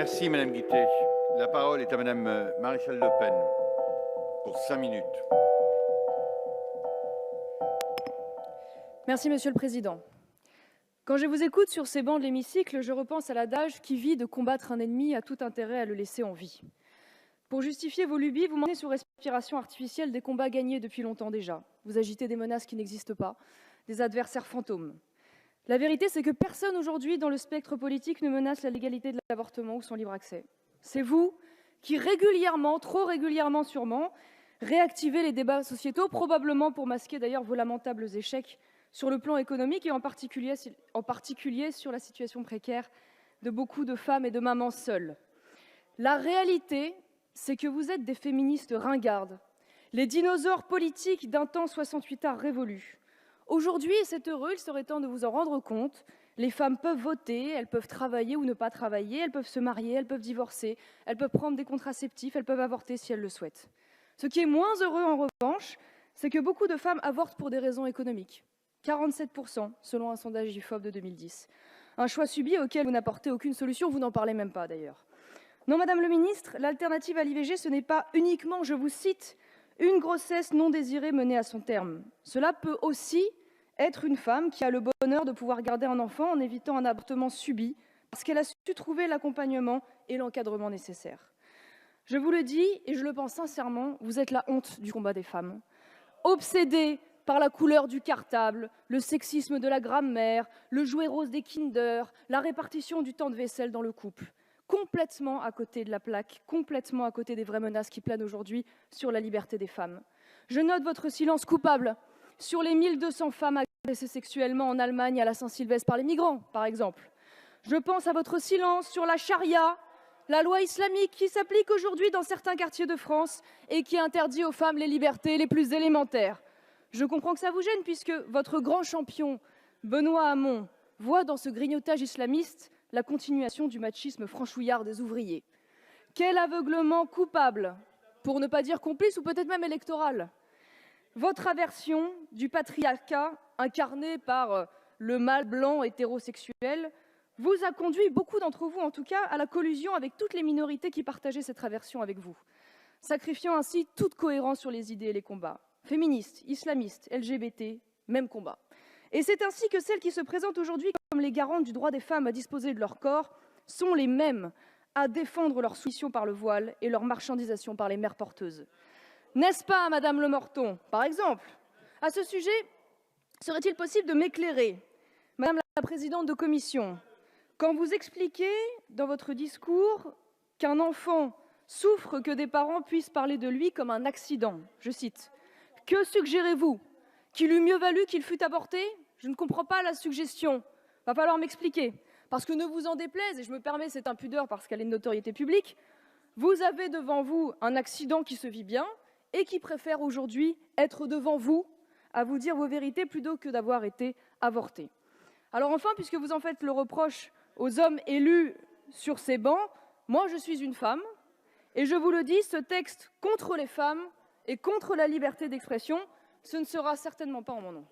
Merci Madame Guittet. La parole est à Madame Maréchal Le Pen pour 5 minutes. Merci Monsieur le Président. Quand je vous écoute sur ces bancs de l'hémicycle, je repense à l'adage qui vit de combattre un ennemi a tout intérêt à le laisser en vie. Pour justifier vos lubies, vous mentez sur respiration artificielle des combats gagnés depuis longtemps déjà. Vous agitez des menaces qui n'existent pas, des adversaires fantômes. La vérité, c'est que personne aujourd'hui dans le spectre politique ne menace la légalité de l'avortement ou son libre accès. C'est vous qui régulièrement, trop régulièrement sûrement, réactivez les débats sociétaux, probablement pour masquer d'ailleurs vos lamentables échecs sur le plan économique et en particulier sur la situation précaire de beaucoup de femmes et de mamans seules. La réalité, c'est que vous êtes des féministes ringardes, les dinosaures politiques d'un temps 68 art révolu. Aujourd'hui, et c'est heureux, il serait temps de vous en rendre compte, les femmes peuvent voter, elles peuvent travailler ou ne pas travailler, elles peuvent se marier, elles peuvent divorcer, elles peuvent prendre des contraceptifs, elles peuvent avorter si elles le souhaitent. Ce qui est moins heureux en revanche, c'est que beaucoup de femmes avortent pour des raisons économiques. 47% selon un sondage IFOP de 2010. Un choix subi auquel vous n'apportez aucune solution, vous n'en parlez même pas d'ailleurs. Non, Madame le Ministre, l'alternative à l'IVG, ce n'est pas uniquement, je vous cite, une grossesse non désirée menée à son terme. Cela peut aussi être une femme qui a le bonheur de pouvoir garder un enfant en évitant un avortement subi parce qu'elle a su trouver l'accompagnement et l'encadrement nécessaires. Je vous le dis et je le pense sincèrement, vous êtes la honte du combat des femmes. Obsédées par la couleur du cartable, le sexisme de la grammaire, le jouet rose des Kinder, la répartition du temps de vaisselle dans le couple. Complètement à côté de la plaque, complètement à côté des vraies menaces qui planent aujourd'hui sur la liberté des femmes. Je note votre silence coupable sur les 1200 femmes agressées sexuellement en Allemagne à la Saint-Sylvestre par les migrants, par exemple. Je pense à votre silence sur la charia, la loi islamique qui s'applique aujourd'hui dans certains quartiers de France et qui interdit aux femmes les libertés les plus élémentaires. Je comprends que ça vous gêne puisque votre grand champion, Benoît Hamon, voit dans ce grignotage islamiste la continuation du machisme franchouillard des ouvriers. Quel aveuglement coupable, pour ne pas dire complice ou peut-être même électoral. Votre aversion du patriarcat incarné par le mâle blanc hétérosexuel vous a conduit, beaucoup d'entre vous en tout cas, à la collusion avec toutes les minorités qui partageaient cette aversion avec vous, sacrifiant ainsi toute cohérence sur les idées et les combats. Féministes, islamistes, LGBT, même combat. Et c'est ainsi que celles qui se présentent aujourd'hui comme les garantes du droit des femmes à disposer de leur corps sont les mêmes à défendre leur soumission par le voile et leur marchandisation par les mères porteuses. N'est-ce pas, Madame Le Morton, par exemple? À ce sujet, serait-il possible de m'éclairer, Madame la Présidente de Commission, quand vous expliquez dans votre discours qu'un enfant souffre que des parents puissent parler de lui comme un accident, je cite, que suggérez-vous? Qu'il eût mieux valu qu'il fût avorté? Je ne comprends pas la suggestion. Va falloir m'expliquer. Parce que ne vous en déplaise, et je me permets cette impudeur parce qu'elle est de notoriété publique, vous avez devant vous un accident qui se vit bien et qui préfère aujourd'hui être devant vous à vous dire vos vérités plutôt que d'avoir été avorté. Alors enfin, puisque vous en faites le reproche aux hommes élus sur ces bancs, moi je suis une femme et je vous le dis, ce texte contre les femmes et contre la liberté d'expression, ce ne sera certainement pas en mon nom.